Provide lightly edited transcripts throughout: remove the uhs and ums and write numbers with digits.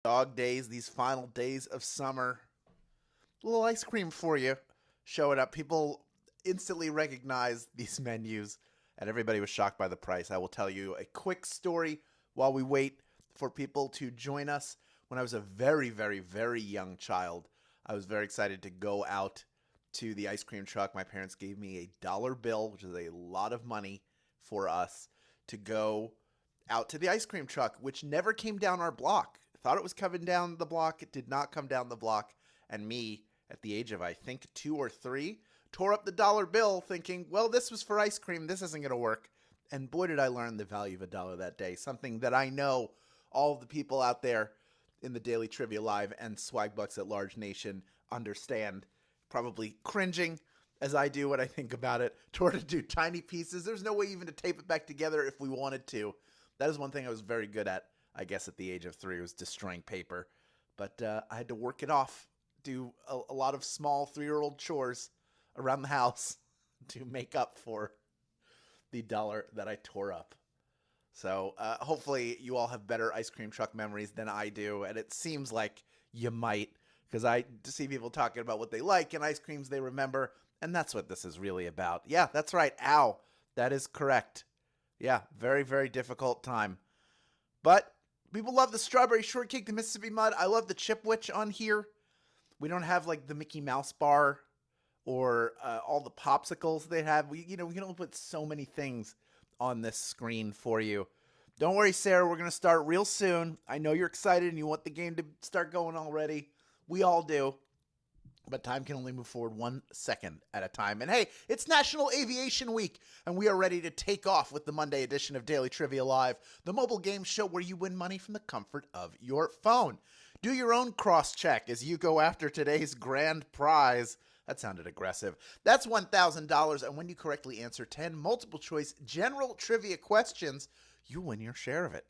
Dog days, these final days of summer. A little ice cream for you. Show it up. People instantly recognize these menus, and everybody was shocked by the price. I will tell you a quick story while we wait for people to join us. When I was a very, very, very young child, I was very excited to go out to the ice cream truck. My parents gave me a dollar bill, which is a lot of money for us, to go out to the ice cream truck, which never came down our block. Thought it was coming down the block. It did not come down the block. And me, at the age of, I think, 2 or 3, tore up the dollar bill thinking, well, this was for ice cream. This isn't going to work. And boy, did I learn the value of a dollar that day. Something that I know all of the people out there in the Daily Trivia Live and Swagbucks at Large Nation understand. Probably cringing as I do when I think about it. Tore to do tiny pieces. There's no way even to tape it back together if we wanted to. That is one thing I was very good at, I guess, at the age of 3, was destroying paper. But I had to work it off, do a lot of small 3-year-old chores around the house to make up for the dollar that I tore up. So hopefully you all have better ice cream truck memories than I do, and it seems like you might, because I see people talking about what they like and ice creams they remember, and that's what this is really about. Yeah, that's right. Ow. That is correct. Yeah, very, very difficult time. But people love the strawberry shortcake, the Mississippi mud. I love the Chipwich on here. We don't have like the Mickey Mouse bar or all the popsicles they have. We can only put so many things on this screen for you. Don't worry, Sarah. We're going to start real soon. I know you're excited and you want the game to start going already. We all do. But time can only move forward 1 second at a time. And hey, it's National Aviation Week, and we are ready to take off with the Monday edition of Daily Trivia Live, the mobile game show where you win money from the comfort of your phone. Do your own cross-check as you go after today's grand prize. That sounded aggressive. That's $1,000, and when you correctly answer 10 multiple-choice general trivia questions, you win your share of it.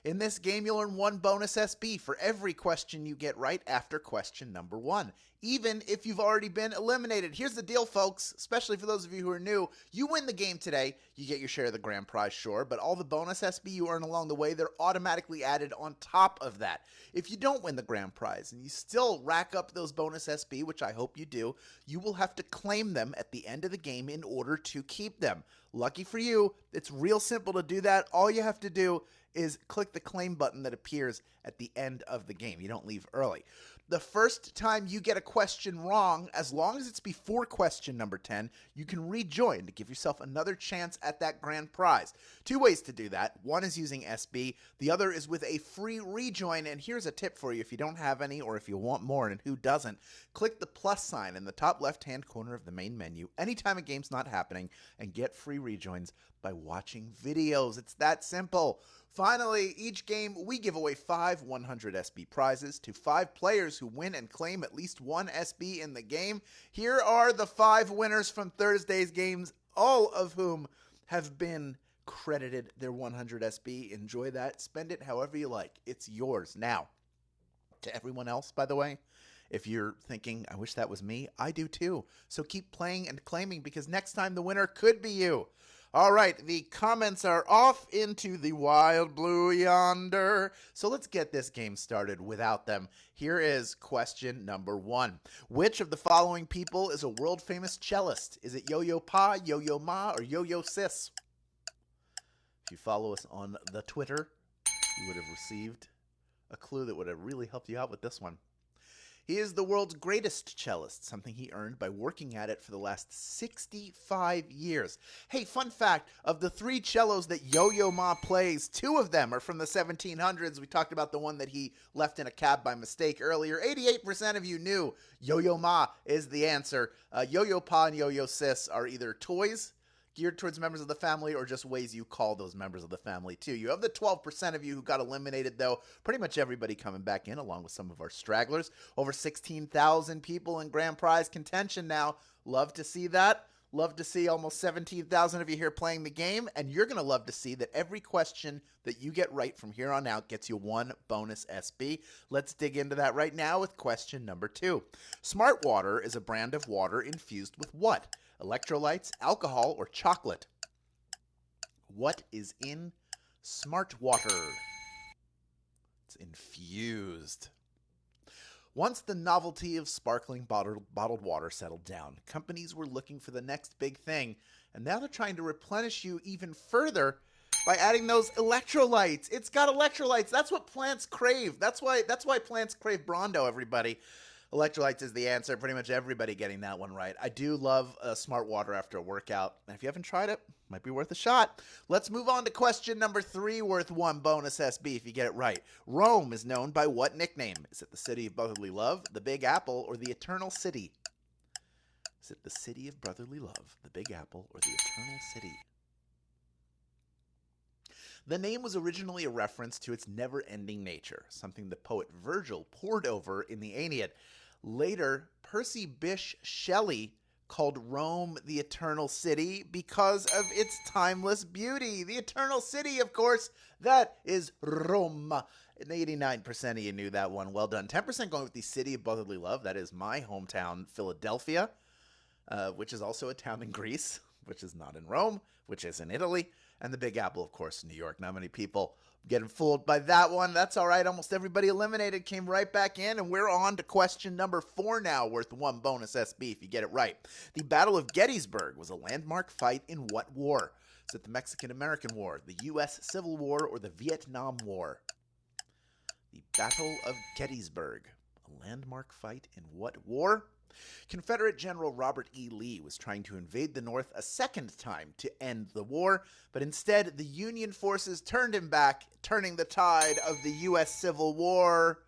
In this game, you'll earn 1 bonus SB for every question you get right after question number 1, even if you've already been eliminated. Here's the deal, folks, especially for those of you who are new. You win the game today, you get your share of the grand prize, sure, but all the bonus SB you earn along the way, they're automatically added on top of that. If you don't win the grand prize and you still rack up those bonus SB, which I hope you do, you will have to claim them at the end of the game in order to keep them. Lucky for you, it's real simple to do that. All you have to do is click the claim button that appears at the end of the game. You don't leave early. The first time you get a question wrong, as long as it's before question number 10, you can rejoin to give yourself another chance at that grand prize. 2 ways to do that. One is using SB. The other is with a free rejoin. And here's a tip for you if you don't have any or if you want more, and who doesn't. Click the plus sign in the top left-hand corner of the main menu anytime a game's not happening and get free rejoins by watching videos. It's that simple. Finally, each game we give away 5 100 SB prizes to 5 players who win and claim at least 1 SB in the game. Here are the 5 winners from Thursday's games, all of whom have been credited their 100 SB. Enjoy that. Spend it however you like. It's yours. Now, to everyone else, by the way, if you're thinking, I wish that was me, I do too. So keep playing and claiming, because next time the winner could be you. All right, the comments are off into the wild blue yonder. So let's get this game started without them. Here is question number 1. Which of the following people is a world-famous cellist? Is it Yo-Yo Pa, Yo-Yo Ma, or Yo-Yo Sis? If you follow us on the Twitter, you would have received a clue that would have really helped you out with this one. He is the world's greatest cellist, something he earned by working at it for the last 65 years. Hey, fun fact, of the 3 cellos that Yo-Yo Ma plays, 2 of them are from the 1700s. We talked about the one that he left in a cab by mistake earlier. 88% of you knew Yo-Yo Ma is the answer. Yo-Yo Pa and Yo-Yo Sis are either toys geared towards members of the family or just ways you call those members of the family too. You have the 12% of you who got eliminated, though. Pretty much everybody coming back in, along with some of our stragglers. Over 16,000 people in grand prize contention now. Love to see that. Love to see almost 17,000 of you here playing the game, and you're going to love to see that every question that you get right from here on out gets you 1 bonus SB. Let's dig into that right now with question number 2. Smart Water is a brand of water infused with what? Electrolytes, alcohol, or chocolate? What is in Smart Water? It's infused. Once the novelty of sparkling bottled water settled down, companies were looking for the next big thing, and now they're trying to replenish you even further by adding those electrolytes. It's got electrolytes. That's what plants crave. That's why plants crave Brondo, everybody. Electrolytes is the answer. Pretty much everybody getting that one right. I do love smart water after a workout. And if you haven't tried it, might be worth a shot. Let's move on to question number 3, worth 1 bonus SB if you get it right. Rome is known by what nickname? Is it the city of brotherly love, the Big Apple, or the Eternal City? Is it the city of brotherly love, the Big Apple, or the Eternal City? The name was originally a reference to its never-ending nature, something the poet Virgil pored over in the Aeneid. Later, Percy Bysshe Shelley called Rome the Eternal City because of its timeless beauty. The Eternal City, of course, that is Rome. And 89% of you knew that one. Well done. 10% going with the city of brotherly love. That is my hometown, Philadelphia, which is also a town in Greece, which is not in Rome, which is in Italy. And the Big Apple, of course, New York. Not many people getting fooled by that one. That's all right. Almost everybody eliminated came right back in, and we're on to question number 4 now, worth 1 bonus SB if you get it right. The Battle of Gettysburg was a landmark fight in what war? Is it the Mexican-American War, the U.S. Civil War, or the Vietnam War? The Battle of Gettysburg, a landmark fight in what war? Confederate General Robert E. Lee was trying to invade the North a second time to end the war, but instead the Union forces turned him back, turning the tide of the U.S. Civil War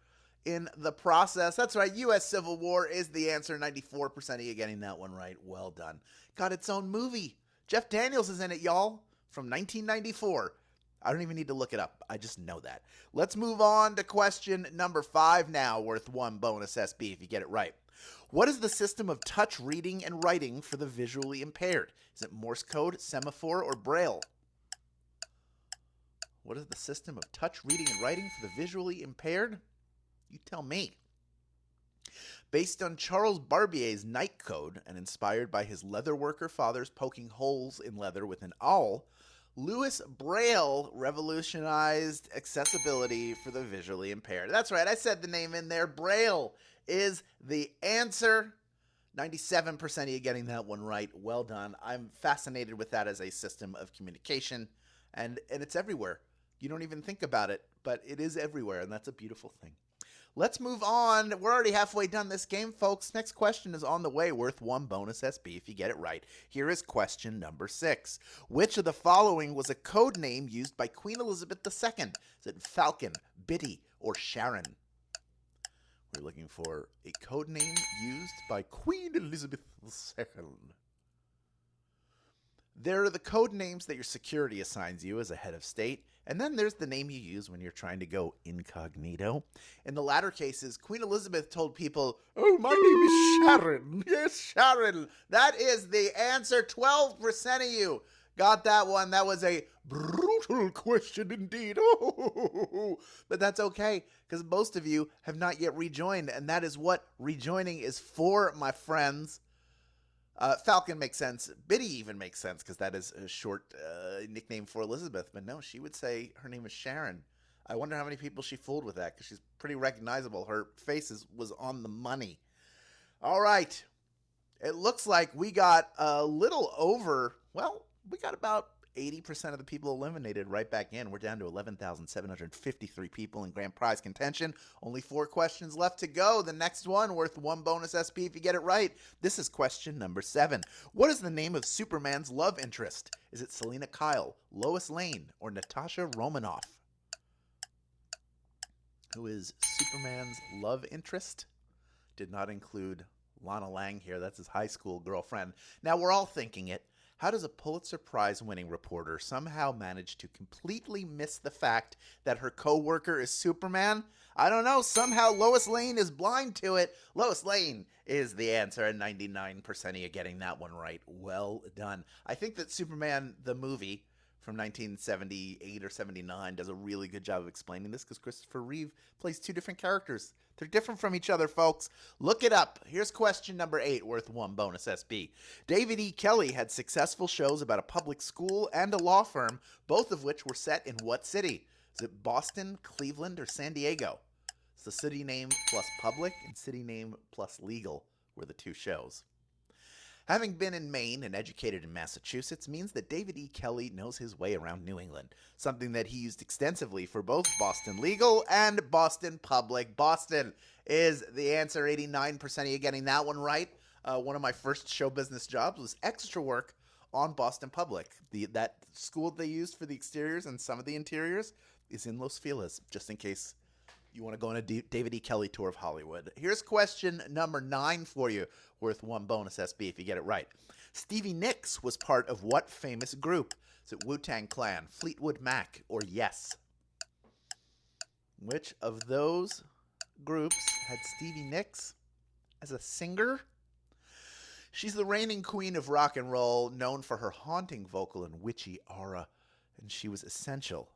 in the process. That's right, U.S. Civil War is the answer. 94% of you getting that one right. Well done. Got its own movie. Jeff Daniels is in it, y'all, from 1994. I don't even need to look it up. I just know that. Let's move on to question number 5 now, worth 1 bonus SB if you get it right. What is the system of touch reading and writing for the visually impaired? Is it Morse code, semaphore, or Braille? What is the system of touch reading and writing for the visually impaired? You tell me. Based on Charles Barbier's Night Code and inspired by his leatherworker fathers poking holes in leather with an awl, Louis Braille revolutionized accessibility for the visually impaired. That's right, I said the name in there. Braille is the answer. 97% of you getting that one right. Well done. I'm fascinated with that as a system of communication, and it's everywhere. You don't even think about it, but it is everywhere, and that's a beautiful thing. Let's move on. We're already halfway done this game, folks. Next question is on the way, worth 1 bonus SB if you get it right. Here is question number 6. Which of the following was a code name used by Queen Elizabeth II? Is it Falcon, Biddy, or Sharon? We're looking for a code name used by Queen Elizabeth II. There are the code names that your security assigns you as a head of state, and then there's the name you use when you're trying to go incognito. In the latter cases, Queen Elizabeth told people, "Oh, my name is Sharon." Yes, Sharon. That is the answer. 12% of you got that one. That was a brutal question indeed. Oh, but that's okay, because most of you have not yet rejoined, and that is what rejoining is for, my friends. Falcon makes sense. Biddy even makes sense, because that is a short nickname for Elizabeth. But no, she would say her name is Sharon. I wonder how many people she fooled with that, because she's pretty recognizable. Her face was on the money. All right. It looks like we got a little over, well, we got about 80% of the people eliminated right back in. We're down to 11,753 people in grand prize contention. Only 4 questions left to go. The next one worth 1 bonus SP if you get it right. This is question number 7. What is the name of Superman's love interest? Is it Selena Kyle, Lois Lane, or Natasha Romanoff? Who is Superman's love interest? Did not include Lana Lang here. That's his high school girlfriend. Now, we're all thinking it. How does a Pulitzer Prize-winning reporter somehow manage to completely miss the fact that her co-worker is Superman? I don't know. Somehow Lois Lane is blind to it. Lois Lane is the answer, and 99% of you getting that one right. Well done. I think that Superman, the movie from 1978 or 79, does a really good job of explaining this, because Christopher Reeve plays 2 different characters. They're different from each other, folks. Look it up. Here's question number 8, worth 1 bonus SB. David E. Kelley had successful shows about a public school and a law firm, both of which were set in what city? Is it Boston, Cleveland, or San Diego? It's the city name plus public and city name plus legal were the two shows. Having been in Maine and educated in Massachusetts means that David E. Kelley knows his way around New England, something that he used extensively for both Boston Legal and Boston Public. Boston is the answer, 89% of you getting that one right. One of my first show business jobs was extra work on Boston Public. That school they used for the exteriors and some of the interiors is in Los Feliz, just in case you want to go on a David E. Kelley tour of Hollywood. Here's question number 9 for you, worth 1 bonus SB if you get it right. Stevie Nicks was part of what famous group? Is it Wu-Tang Clan, Fleetwood Mac, or Yes? Which of those groups had Stevie Nicks as a singer? She's the reigning queen of rock and roll, known for her haunting vocal and witchy aura, and she was essential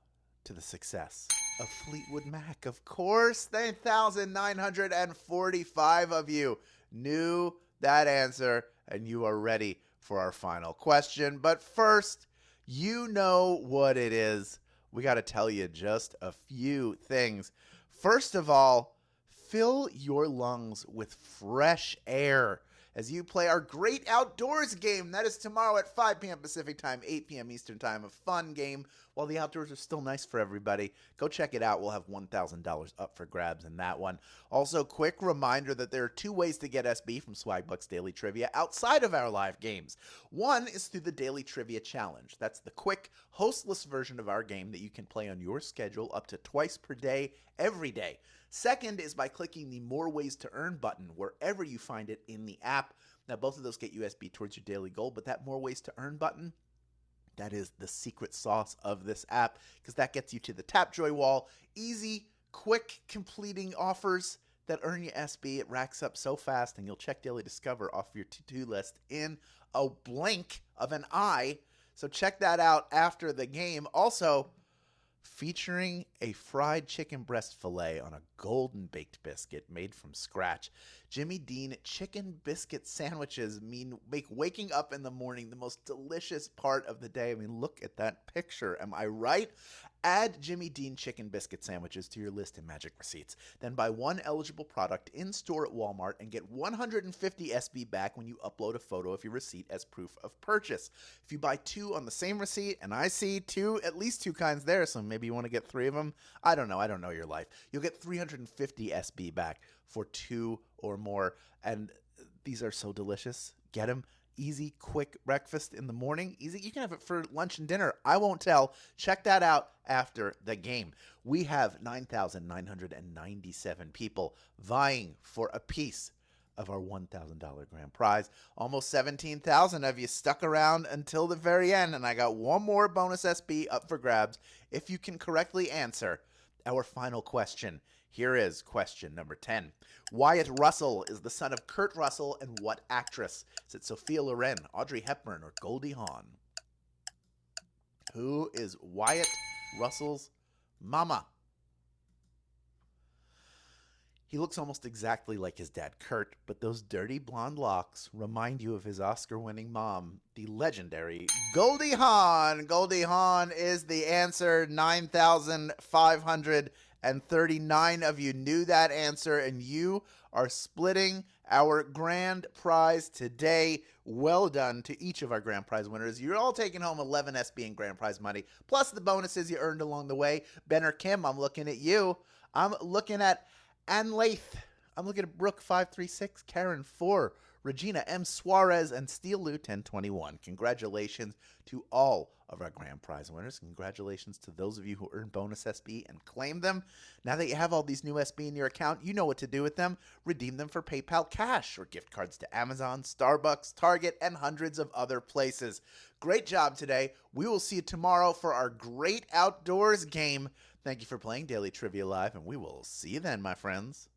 to the success of Fleetwood Mac. Of course, 9,945 of you knew that answer, and you are ready for our final question. But first, you know what it is. We got to tell you just a few things. First of all, fill your lungs with fresh air as you play our great outdoors game. That is tomorrow at 5 p.m. Pacific time, 8 p.m. Eastern time. A fun game while the outdoors are still nice for everybody. Go check it out. We'll have $1,000 up for grabs in that one. Also, quick reminder that there are 2 ways to get SB from Swagbucks Daily Trivia outside of our live games. One is through the Daily Trivia Challenge. That's the quick, hostless version of our game that you can play on your schedule up to twice per day, every day. Second is by clicking the More Ways to Earn button wherever you find it in the app. Now, both of those get USB towards your daily goal, but that More Ways to Earn button, that is the secret sauce of this app because that gets you to the Tapjoy wall. Easy, quick, completing offers that earn you SB. It racks up so fast, and you'll check Daily Discover off your to-do list in a blink of an eye. So check that out after the game. Also, featuring a fried chicken breast fillet on a golden baked biscuit made from scratch. Jimmy Dean chicken biscuit sandwiches make waking up in the morning the most delicious part of the day. I mean, look at that picture. Am I right? Add Jimmy Dean chicken biscuit sandwiches to your list in Magic Receipts. Then buy 1 eligible product in-store at Walmart and get 150 SB back when you upload a photo of your receipt as proof of purchase. If you buy 2 on the same receipt, and I see at least 2 kinds there, so maybe you want to get 3 of them. I don't know your life. You'll get 350 SB back for 2 or more, and these are so delicious. Get them. Easy, quick breakfast in the morning. Easy. You can have it for lunch and dinner. I won't tell. Check that out after the game. We have 9,997 people vying for a piece of our $1,000 grand prize. Almost 17,000 of you stuck around until the very end, and I got 1 more bonus SB up for grabs if you can correctly answer our final question. Here is question number 10. Wyatt Russell is the son of Kurt Russell and what actress? Is it Sophia Loren, Audrey Hepburn, or Goldie Hawn? Who is Wyatt Russell's mama? He looks almost exactly like his dad, Kurt, but those dirty blonde locks remind you of his Oscar-winning mom, the legendary Goldie Hawn. Goldie Hawn is the answer. 9,539 of you knew that answer, and you are splitting our grand prize today. Well done to each of our grand prize winners. You're all taking home 11 SB in grand prize money, plus the bonuses you earned along the way. Ben or Kim, I'm looking at you. I'm looking at Ann Lath. I'm looking at Brooke 536, Karen 4, Regina M. Suarez, and Steel Lou 1021. Congratulations to all of our grand prize winners. Congratulations to those of you who earned bonus SB and claimed them. Now that you have all these new SB in your account, you know what to do with them. Redeem them for PayPal cash or gift cards to Amazon, Starbucks, Target, and hundreds of other places. Great job today. We will see you tomorrow for our great outdoors game. Thank you for playing Daily Trivia Live, and we will see you then, my friends.